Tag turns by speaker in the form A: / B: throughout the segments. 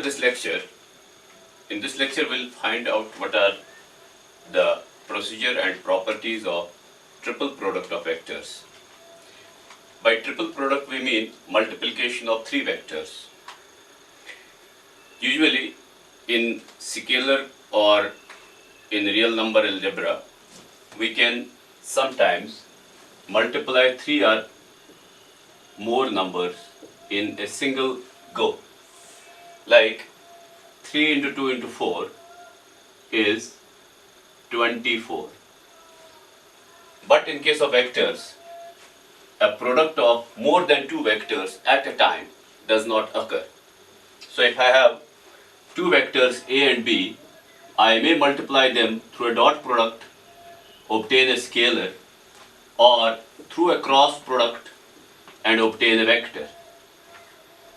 A: this lecture. In this lecture, we'll find out what are the procedure and properties of triple product of vectors. By triple product, we mean multiplication of three vectors. Usually, in scalar or in real number algebra, we can sometimes multiply three or more numbers in a single go. Like 3 into 2 into 4 is 24. But in case of vectors, a product of more than two vectors at a time does not occur. So if I have two vectors A and B, I may multiply them through a dot product, obtain a scalar, or through a cross product and obtain a vector.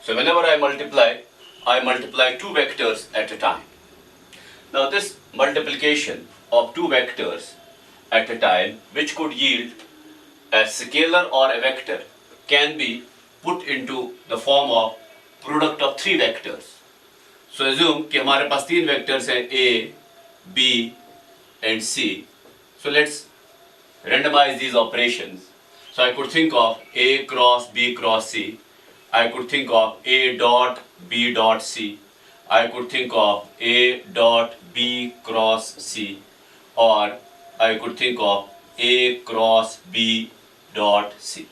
A: So whenever I multiply two vectors at a time. Now this multiplication of two vectors at a time, which could yield a scalar or a vector, can be put into the form of product of three vectors. So assume कि हमारे पास तीन vectors हैं A, B and C. So let's randomize these operations. So I could think of A cross B cross C. I could think of A dot B dot C. I could think of A dot B cross C, or I could think of A cross B dot C.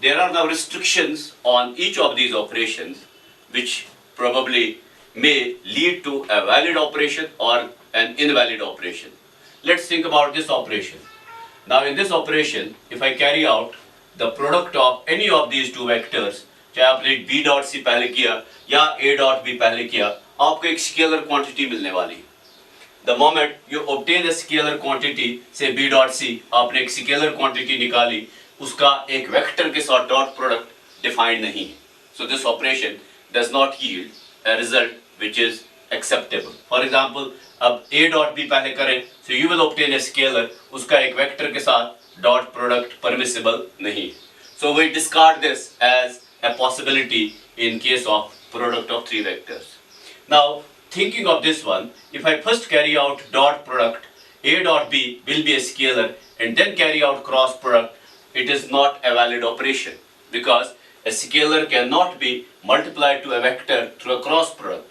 A: There are now restrictions on each of these operations which probably may lead to a valid operation or an invalid operation. Let's think about this operation. Now in this operation, if I carry out the product of any of these two vectors, चाहे आपने b dot c पहले किया या a dot b पहले किया, आपको एक scalar quantity मिलने वाली है. The moment you obtain a scalar quantity, say b dot c, आपने एक scalar quantity निकाली, उसका एक vector के साथ dot product defined नहीं है. So this operation does not yield a result which is acceptable. For example, अब a dot b पहले करें, so you will obtain a scalar, उसका एक vector के साथ dot product permissible नहीं है. So we discard this as a possibility in case of product of three vectors. Now, thinking of this one, if I first carry out dot product, A dot B will be a scalar, and then carry out cross product, it is not a valid operation because a scalar cannot be multiplied to a vector through a cross product.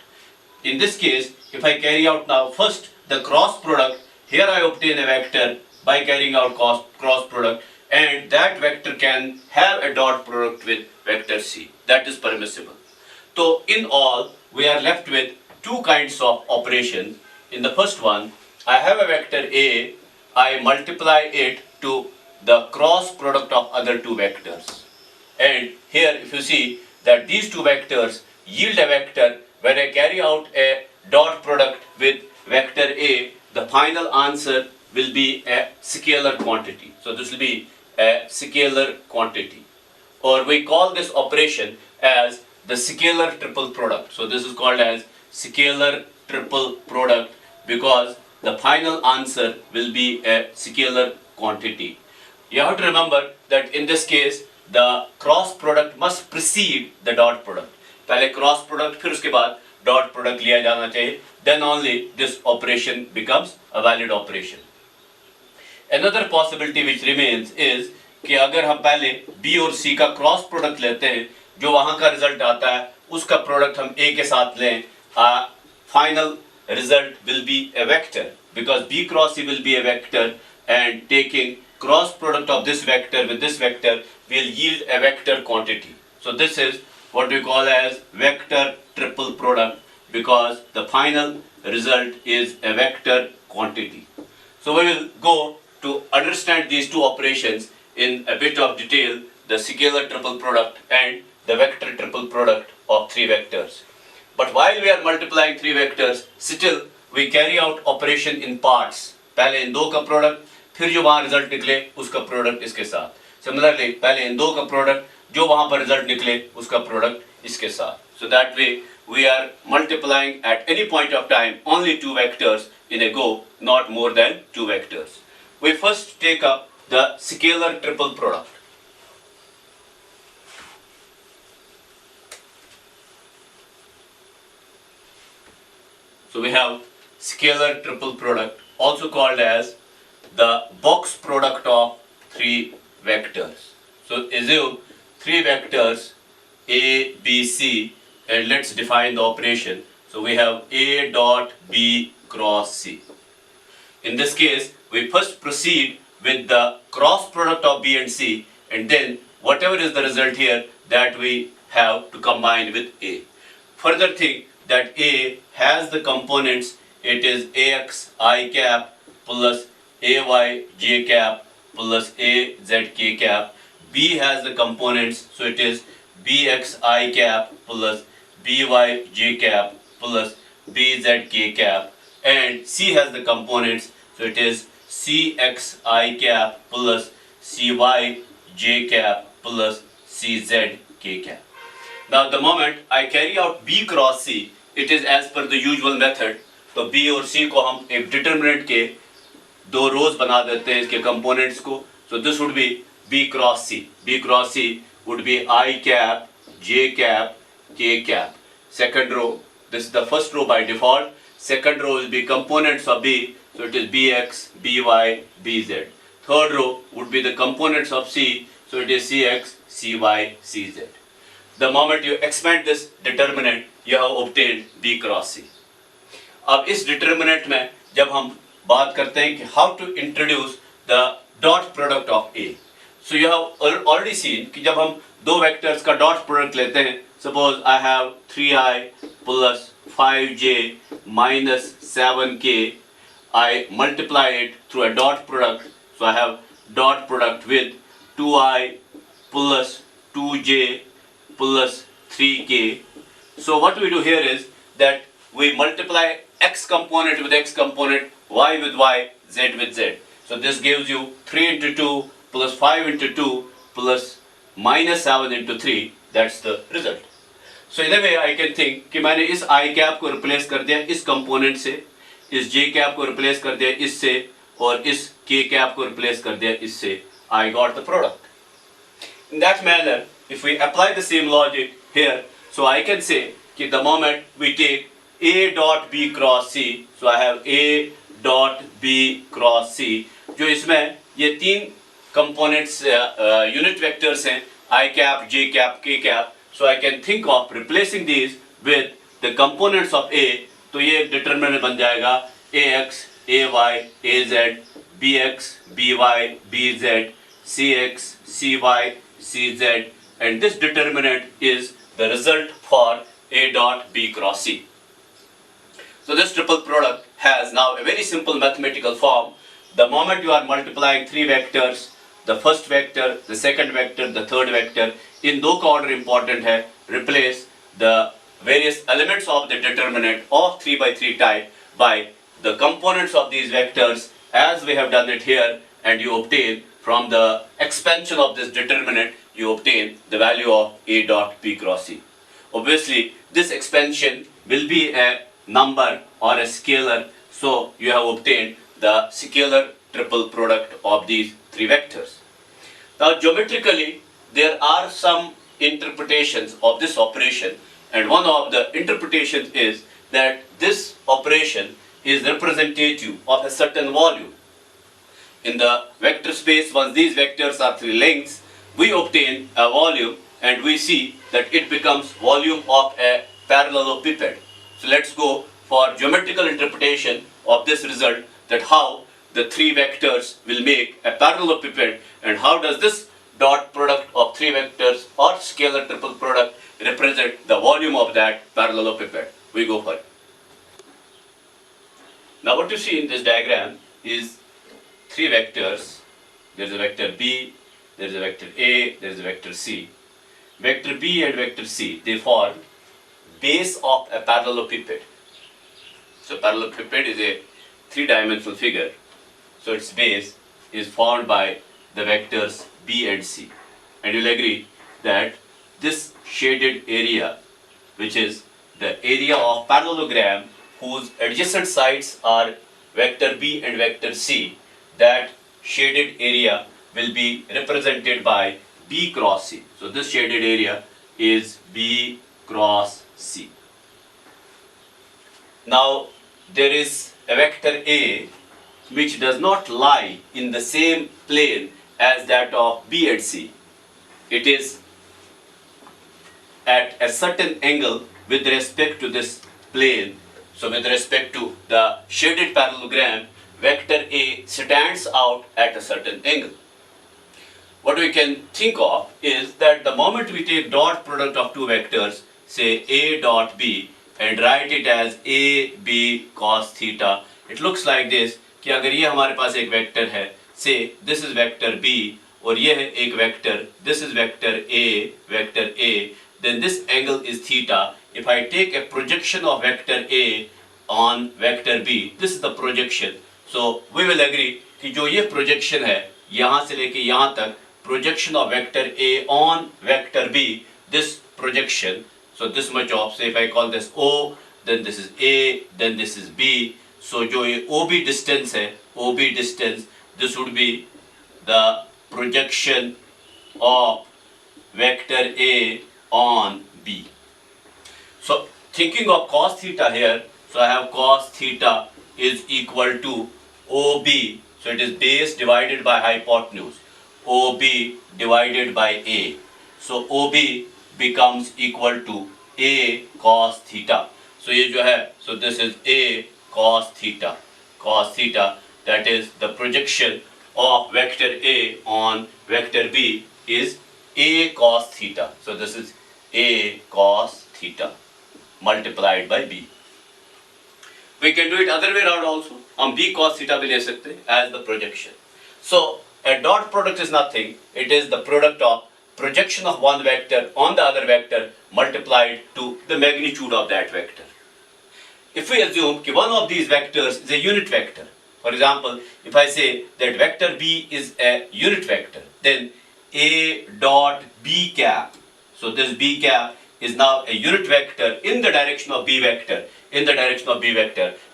A: In this case, if I carry out now first the cross product, here I obtain a vector by carrying out cross product, and that vector can have a dot product with vector C. That is permissible. So in all, we are left with two kinds of operations. In the first one, I have a vector A, I multiply it to the cross product of other two vectors. And here if you see that these two vectors yield a vector, when I carry out a dot product with vector A, the final answer will be a scalar quantity. So this will be a scalar quantity. Or we call this operation as the scalar triple product. So this is called as scalar triple product because the final answer will be a scalar quantity. You have to remember that in this case, the cross product must precede the dot product. पहले cross product फिर उसके बाद dot product लिया जाना चाहिए. Then only this operation becomes a valid operation. Another possibility which remains is कि अगर हम पहले B और C का क्रॉस प्रोडक्ट लेते हैं, जो वहाँ का रिजल्ट आता है उसका प्रोडक्ट हम A के साथ लें, final result will be A vector because B cross C will be a vector, and taking cross product of this vector with this vector will yield a vector quantity. So this is what we call as vector triple product because the final result is a vector quantity. So we will go to understand these two operations in a bit of detail, the scalar triple product and the vector triple product of three vectors. But while we are multiplying three vectors, still we carry out operation in parts. पहले इन दो का product, फिर जो वहाँ result निकले उसका product इसके साथ. Similarly, पहले इन दो का प्रोडक्ट, जो वहाँ पर रिजल्ट निकले उसका प्रोडक्ट इसके साथ. So that way we are multiplying at any point of time only two vectors in a go, not more than two vectors. We first take up the scalar triple product. So we have scalar triple product, also called as the box product of three vectors. So assume three vectors A, B, C, and let's define the operation. So we have A dot B cross C. In this case, we first proceed with the cross product of B and C, and then whatever is the result here, that we have to combine with A. Further thing that A has the components, it is AX I cap plus AY J cap plus AZ K cap. B has the components, so it is BX I cap plus BY J cap plus BZ K cap, and C has the components, so it is Cx I cap plus Cy J cap plus Cz K cap. Now the moment I carry out B cross C, it is as per the usual method. तो B और C को हम एक determinant के दो रोज बना देते हैं इसके कंपोनेंट्स को. So this would be B cross C. B cross C would be I cap, J cap, K cap. Second row, this is the first row by default. Second row will be components of B, so it is Bx, By, Bz. Third row would be the components of C, so it is Cx, Cy, Cz. The moment you expand this determinant, you have obtained B cross C. अब इस determinant में जब हम बात करते हैं कि how to introduce the dot product of A. So you have already seen कि जब हम दो vectors का dot product लेते हैं, suppose I have 3i plus 5j minus 7k, I multiply it through a dot product, so I have dot product with 2i plus 2j plus 3k. So what we do here is that we multiply x component with x component, y with y, z with z. So this gives you 3 into 2 plus 5 into 2 plus minus 7 into 3. That's the result. So in a way I can think कि मैंने इस I cap को replace कर दिया इस component से, इस J cap को replace कर दिया इससे, और इस K cap को replace कर दिया इससे. I got the product. In that manner, if we apply the same logic here, so I can say that the moment we take A dot B cross C, so I have A dot B cross C, जो इसमें ये तीन components unit vectors हैं, I cap, J cap, K cap, so I can think of replacing these with the components of A. तो ये एक determinant बन जाएगा AX, AY, AZ, BX, BY, BZ, CX, CY, CZ, and this determinant is the result for A dot B cross C. So this triple product has now a very simple mathematical form. The moment you are multiplying three vectors, the first vector, the second vector, the third vector, in दो का order important है, replace the various elements of the determinant of 3 by 3 type by the components of these vectors as we have done it here, and you obtain from the expansion of this determinant, you obtain the value of A dot B cross C. Obviously, this expansion will be a number or a scalar, so you have obtained the scalar triple product of these three vectors. Now, geometrically, there are some interpretations of this operation, and one of the interpretations is that this operation is representative of a certain volume. In the vector space, once these vectors are three lengths, we obtain a volume, and we see that it becomes volume of a parallelepiped. So let's go for geometrical interpretation of this result, that how the three vectors will make a parallelepiped, and how does this dot product of three vectors or scalar triple product represent the volume of that parallelepiped. We go for it. Now what you see in this diagram is three vectors. There is a vector B, there is a vector A, there is a vector C. Vector B and vector C, they form base of a parallelepiped. So parallelepiped is a three-dimensional figure. So its base is formed by the vectors B and C. And you'll agree that this shaded area, which is the area of parallelogram whose adjacent sides are vector B and vector C, that shaded area will be represented by B cross C. So this shaded area is B cross C. Now there is a vector A which does not lie in the same plane as that of B and C. It is at a certain angle with respect to this plane. So with respect to the shaded parallelogram, vector A stands out at a certain angle. What we can think of is that the moment we take dot product of two vectors, say A dot B, and write it as A B cos theta, it looks like this कि अगर ये हमारे पास एक vector है, say this is vector B और ये है एक vector, this is vector A, then this angle is theta. If I take a projection of vector A on vector B, this is the projection. So we will agree कि जो ये projection है यहाँ से लेके यहाँ तक, projection of vector A on vector B, this projection, so this much of, say if I call this O, then this is A, then this is B. So जो ये OB distance है, OB distance, this would be the projection of vector A on B. So thinking of cos theta here, so I have cos theta is equal to OB, so it is base divided by hypotenuse, OB divided by A. So OB becomes equal to A cos theta. So ये जो है, so this is A cos theta, that is the projection of vector A on vector B is A cos theta. So this is A cos theta multiplied by B. We can do it other way around also. हम B cos theta भी ले सकते हैं as the projection. So a dot product is nothing. It is the product of projection of one vector on the other vector multiplied to the magnitude of that vector. If we assume that one of these vectors is a unit vector, for example, if I say that vector B is a unit vector, then A dot B cap, so this B cap is now a unit vector in the direction of B vector,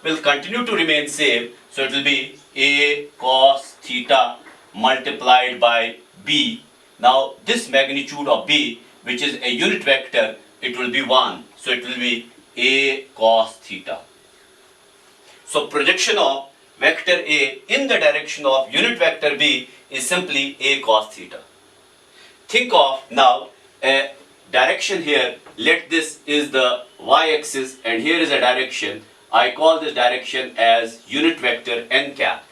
A: will continue to remain same, so it will be A cos theta multiplied by B. Now this magnitude of B, which is a unit vector, it will be 1, so it will be A cos theta. So projection of vector A in the direction of unit vector B is simply A cos theta. Think of now a direction here. Let this is the y-axis and here is a direction. I call this direction as unit vector n cap.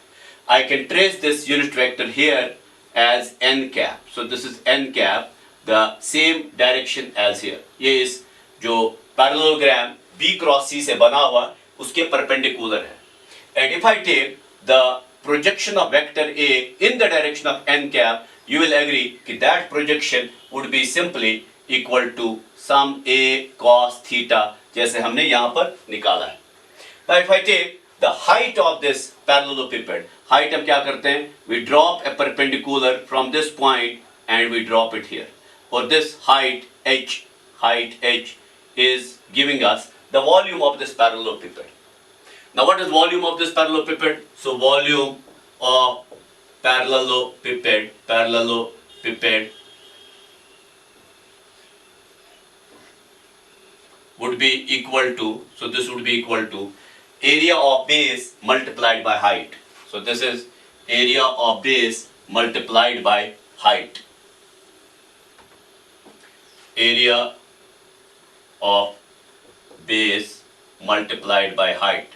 A: I can trace this unit vector here as n cap. So this is n cap, the same direction as here. ये इस जो parallelogram B cross C से बना हुआ उसके perpendicular है. And if I take the projection of vector A in the direction of n cap, you will agree that that projection would be simply equal to sum A cos theta जैसे हमने यहाँ पर निकाला है. Now if I take the height of this parallelepiped, height हम क्या करते हैं? We drop a perpendicular from this point and we drop it here. Or this height h is giving us the volume of this parallelepiped. Now what is volume of this parallelepiped? So volume of parallelepiped would be equal to, so this would be equal to area of base multiplied by height. So this is area of base multiplied by height. Area of base multiplied by height.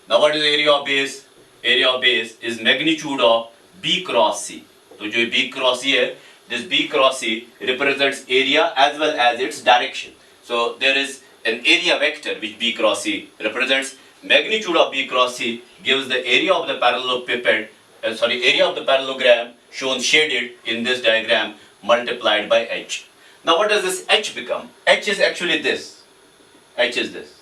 A: Now what is area of base? Area of base is magnitude of B cross C. So जो B cross C है, this B cross C represents area as well as its direction. So there is an area vector which B cross C represents. Magnitude of B cross C gives the area of the parallelepiped, area of the parallelogram shown shaded in this diagram multiplied by h. Now what does this h become? H is actually this. H is this.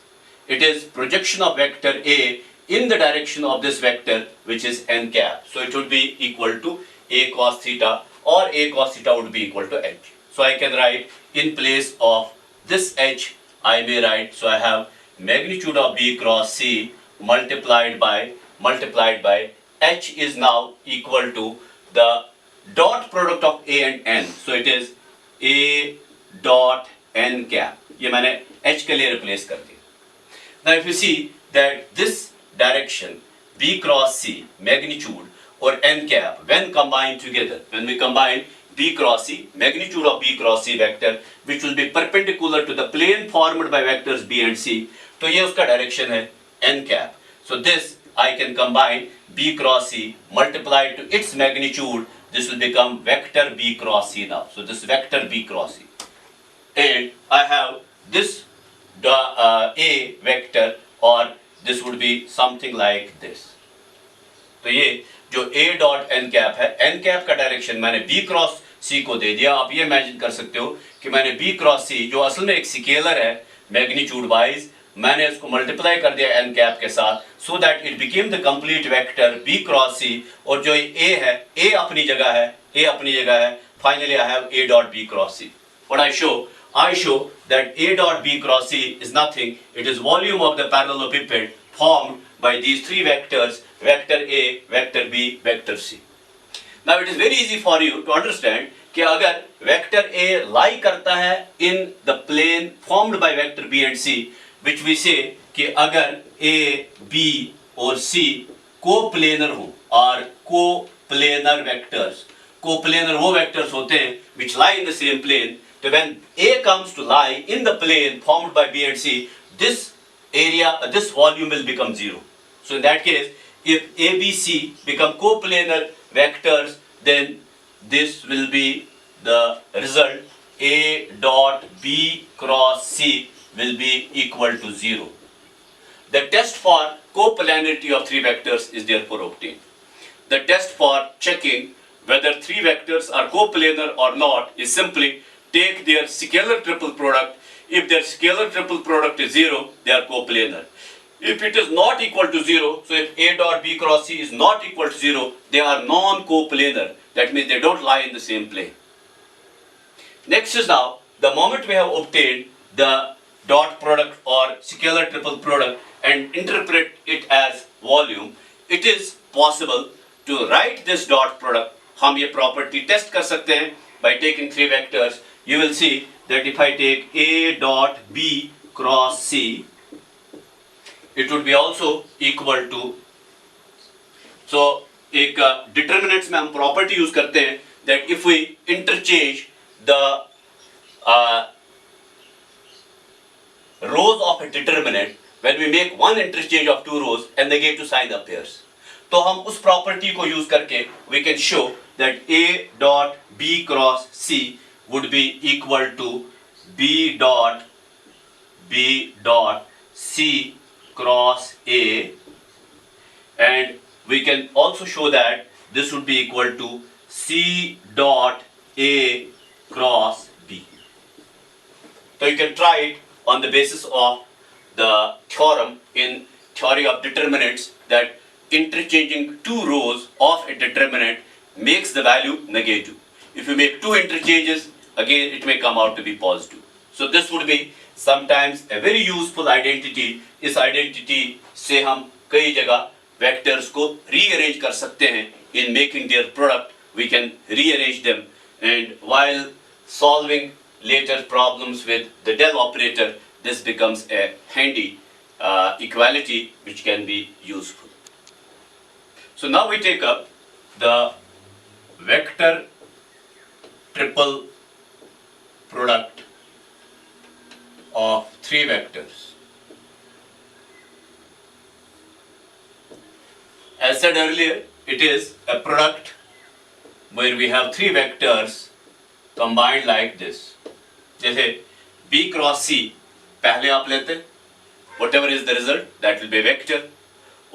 A: It is projection of vector A in the direction of this vector which is n cap. So it would be equal to A cos theta, or A cos theta would be equal to h. So I can write in place of this h, I may write, so I have magnitude of B cross C multiplied by h is now equal to the dot product of A and n. So it is A dot n cap. ये मैंने h के लिए replace कर दिया. Now if you see that this direction B cross C magnitude or n cap when combined together, when we combine B cross C, magnitude of B cross C vector which will be perpendicular to the plane formed by vectors B and C, तो ये उसका direction है n cap. So this I can combine B cross C multiplied to its magnitude, this will become vector B cross C now. So this vector B cross C, and I have this A vector, or this would be something like this. तो ये जो A dot N cap है, N cap का direction मैंने B cross C को दे दिया. आप ये इमेजिन कर सकते हो कि मैंने B क्रॉस C जो असल में एक स्केलर है मैग्नीट्यूड वाइज, मैंने इसको मल्टीप्लाई कर दिया एन कैप के साथ, so that it became the complete vector B cross C. और जो A है, A अपनी जगह है, A अपनी जगह है. Finally I have A dot B cross C. What I show that A dot B cross C is nothing. It is volume of the parallelepiped formed by these three vectors, vector A, vector B, vector C. Now it is very easy for you to understand कि अगर vector A lie करता है in the plane formed by vector B and C, which we say कि अगर A, B और C co-planar हो और co-planar vectors, co-planar वो vectors होते हैं which lie in the same plane. So when A comes to lie in the plane formed by B and C, this area, this volume will become 0. So in that case, if A, B, C become coplanar vectors, then this will be the result. A dot B cross C will be equal to 0. The test for coplanarity of three vectors is therefore obtained. The test for checking whether three vectors are coplanar or not is simply take their scalar triple product. If their scalar triple product is 0, they are coplanar. If it is not equal to 0, so if A dot B cross C is not equal to 0, they are non-coplanar. That means they don't lie in the same plane. Next is now, the moment we have obtained the dot product or scalar triple product and interpret it as volume, it is possible to write this dot product. हम ये property test कर सकते हैं by taking three vectors. You will see that if I take A dot B cross C, it would be also equal to, so एक determinants में हम property use करते हैं that if we interchange the rows of a determinant, when we make one interchange of two rows and they get to sign appears, तो हम उस property को use करके we can show that A dot B cross C would be equal to B dot C cross A, and we can also show that this would be equal to C dot A cross B. So you can try it on the basis of the theorem in theory of determinants that interchanging two rows of a determinant makes the value negative. If you make two interchanges, again it may come out to be positive. So this would be sometimes a very useful identity. इस identity से हम कई जगह vectors को rearrange कर सकते हैं. In making their product, we can rearrange them, and while solving later problems with the del operator, this becomes a handy equality which can be useful. So now we take up the vector triple product of three vectors. As said earlier, it is a product where we have three vectors combined like this. जैसे B cross C पहले आप लेते, whatever is the result, that will be a vector,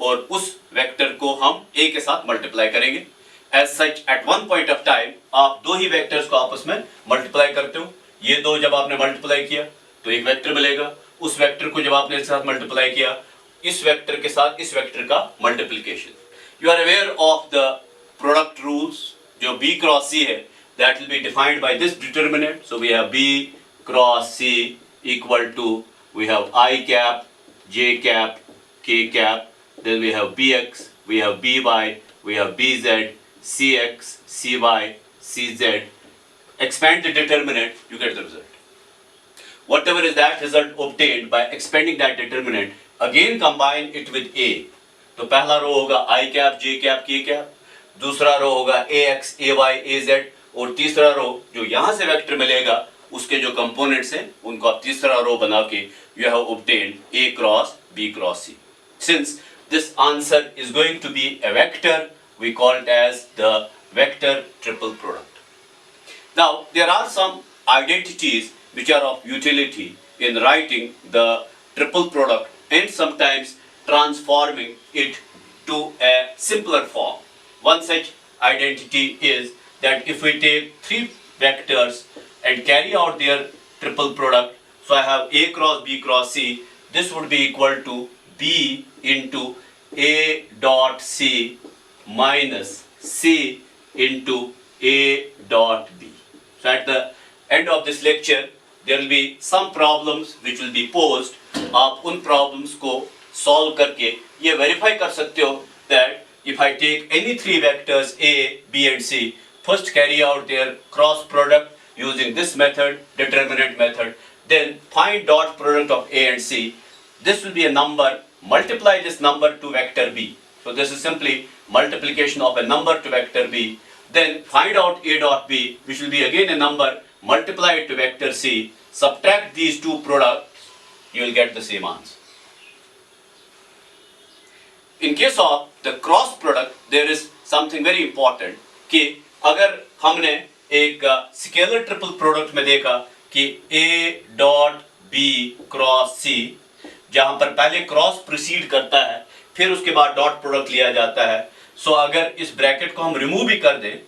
A: और उस vector को हम A के साथ मल्टीप्लाई करेंगे. As such, at one point of time, आप दो ही वेक्टर्स को आपस में मल्टीप्लाई करते हो. ये दो जब आपने मल्टीप्लाई किया तो एक वेक्टर मिलेगा. उस वेक्टर को जब आपने इसके साथ मल्टीप्लाई किया, इस वेक्टर के साथ इस वेक्टर का multiplication. You are aware of the product rules. जो B cross C है, that will be defined by this determinant. So we have B cross C equal to, we have I cap, J cap, K cap, then we have Bx, we have By, we have Bz, Cx, Cy, Cz. Expand the determinant, you get the result. whatever is that result obtained by expanding that determinant, again combine it with A. तो पहला रो होगा I cap, J cap, K cap, दूसरा रो होगा AX, AY, AZ, और तीसरा रो जो यहाँ से वेक्टर मिलेगा उसके जो कंपोनेंट्स हैं उनको आप तीसरा रो बना के you have obtained A cross B cross C. Since this answer is going to be a vector, we call it as the vector triple product. Now, there are some identities which are of utility in writing the triple product and sometimes transforming it to a simpler form. One such identity is that if we take three vectors and carry out their triple product, so I have A cross B cross C, this would be equal to B into A dot C minus C into A dot B. So at the end of this lecture, there will be some problems which will be posed. आप उन problems को solve करके ये verify कर सकते हो that if I take any three vectors A, B and C, first carry out their cross product using this method, determinant method, then find dot product of A and C. This will be a number, multiply this number to vector B. So this is simply multiplication of a number to vector B. Then find out A dot B, which will be again a number, multiply it to vector C, subtract these two products, you will get the same answer. In case of the cross product, there is something very important कि अगर हमने एक scalar triple product में देखा कि A dot B cross C, जहां पर पहले क्रॉस प्रीसीड करता है फिर उसके बाद डॉट प्रोडक्ट लिया जाता है. सो अगर इस ब्रैकेट को हम रिमूव भी कर दें,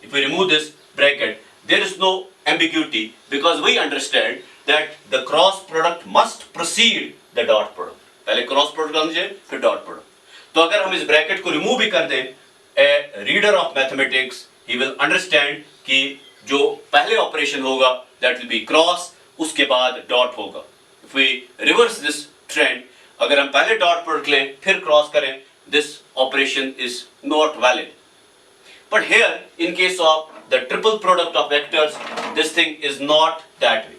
A: if we remove this bracket, there is no ambiguity because we understand that the cross product must precede the dot product. पहले क्रॉस प्रोडक्ट आना चाहिए फिर डॉट प्रोडक्ट. तो अगर हम इस ब्रैकेट को रिमूव भी कर दें, a reader of mathematics he will understand कि जो पहले ऑपरेशन होगा that will be cross, उसके बाद डॉट होगा. If we reverse this trend, अगर हम पहले डॉट प्रोडक्ट लें फिर क्रॉस करें, this operation is not valid. But here, in case of the triple product of vectors, this thing is not that way.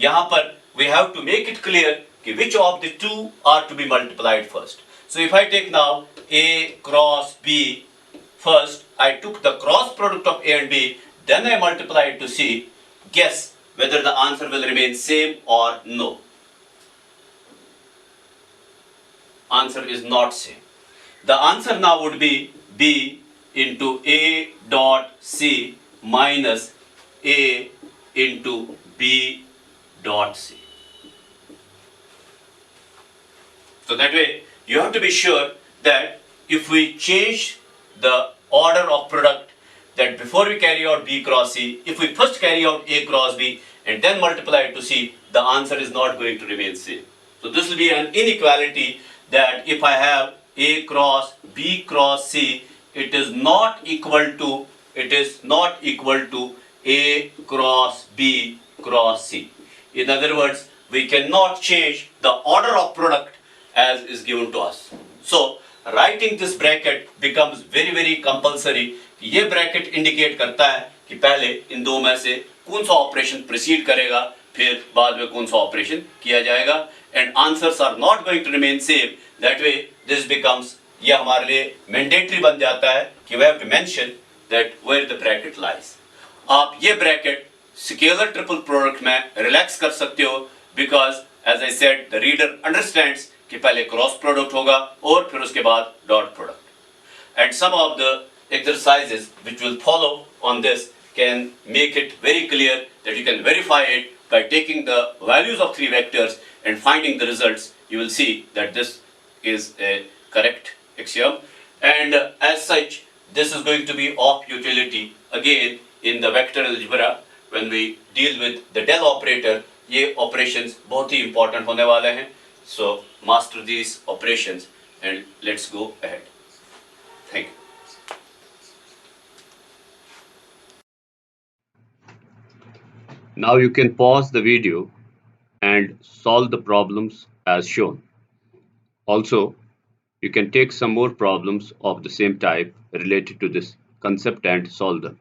A: यहाँ पर we have to make it clear कि which of the two are to be multiplied first. So if I take now A cross B first, I took the cross product of A and B, then I multiply it to C. Guess whether the answer will remain same or no. Answer is not same. The answer now would be B into A dot C minus A into B dot C. So that way you have to be sure that if we change the order of product, that before we carry out B cross C, if we first carry out A cross B and then multiply it to C, the answer is not going to remain same. So this will be an inequality that if I have A cross B cross C, it is not equal to A cross B cross C. In other words, we cannot change the order of product as is given to us. So writing this bracket becomes very very compulsory. ये bracket indicate करता है कि पहले इन दो में से कौन सा ऑपरेशन प्रीसीड करेगा फिर बाद में कौन सा ऑपरेशन किया जाएगा, and answers are not going to remain same. That way this becomes, ये हमारे लिए mandatory बन जाता है कि we have to mention that where the bracket lies. आप ये bracket scalar triple product में relax कर सकते हो because as I said the reader understands कि पहले क्रॉस प्रोडक्ट होगा और फिर उसके बाद dot product. And some of the exercises which will follow on this can make it very clear that you can verify it by taking the values of three vectors and finding the results. You will see that this is a correct axiom, and as such this is going to be of utility again in the vector algebra when we deal with the del operator. ये operations बहुत ही important होने वाले हैं. So master these operations and let's go ahead. Thank you. Now you can pause the video and solve the problems as shown. Also, you can take some more problems of the same type related to this concept and solve them.